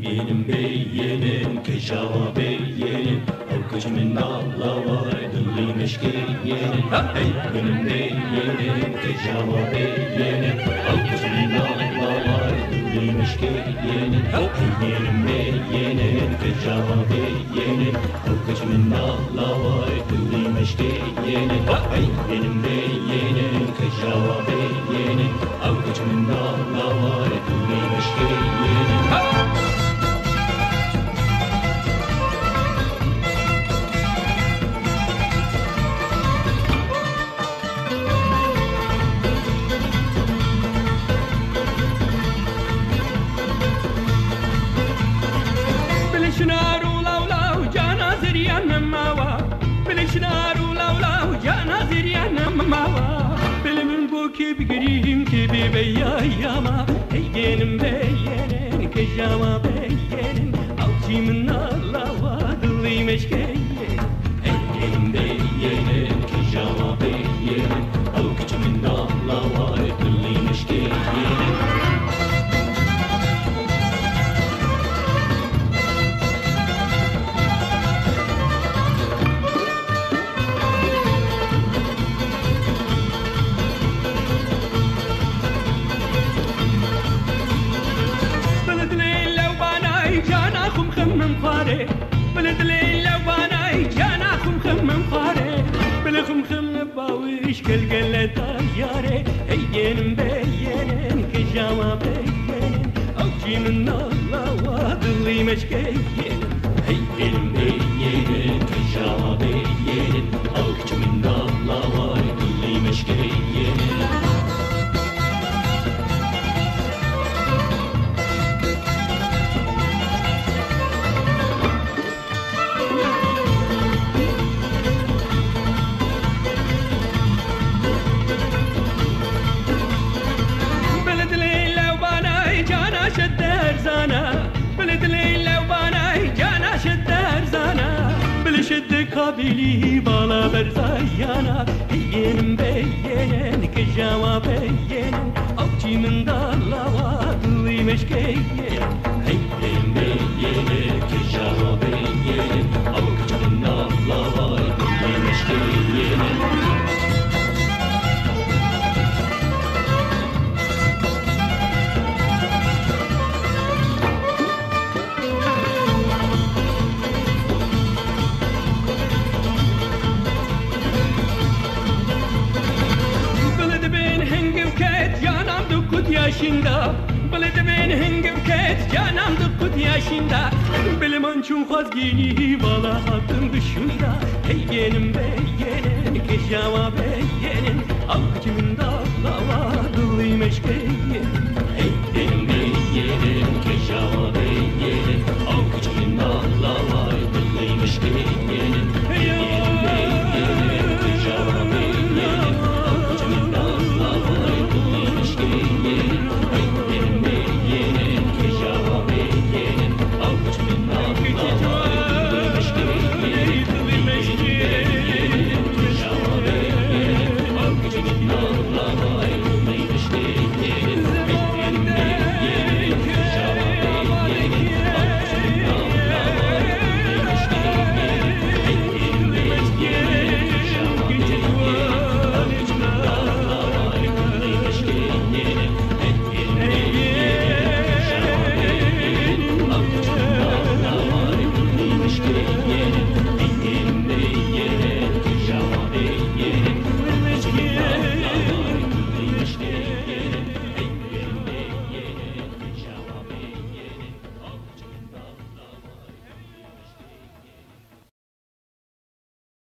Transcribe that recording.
benim beyenim keşava beyenim o kış min Allah var dilli meşkeyenim hey benim beyenim keşava beyenim o kış min Allah var dilli meşkeyenim hey benim beyenim keşava beyenim o kış min Allah var dilli meşkeyenim hey benim beyenim keşava beyenim o kış min Allah var dilli meşkeyenim بگریم که بی بیایما هیگنم بیارن که جاوا بیارن آوچی من الله و دلی مشکین هیگنم بیارن که جاوا بیارن آوچی من الله و دلی مشکین بلد ليلة وانا جانا خم خاري بلخم باويش كل قلة طياري هيين مبين كجاما بين اوجي من الله واضلي مشكين هيين مبين كجاما بين اوجي من الله واضلي مشكين بلد ليلة وبانا جانا شدر زانا بلشد قابلي بالا برزايانا هيين مبين كجاوا بين اوجي من دالا واضلي مشكين هيين مبين كجاوا بين اوجي من دالا واضلي مشكين yaşında بلد بین هنگم کت جانم دقت yaşında بلمان چون خواست گینی بالا حتم بشوندا هیگنم بیگنن که جواب بیگنن آخ من دالا دلی مشکین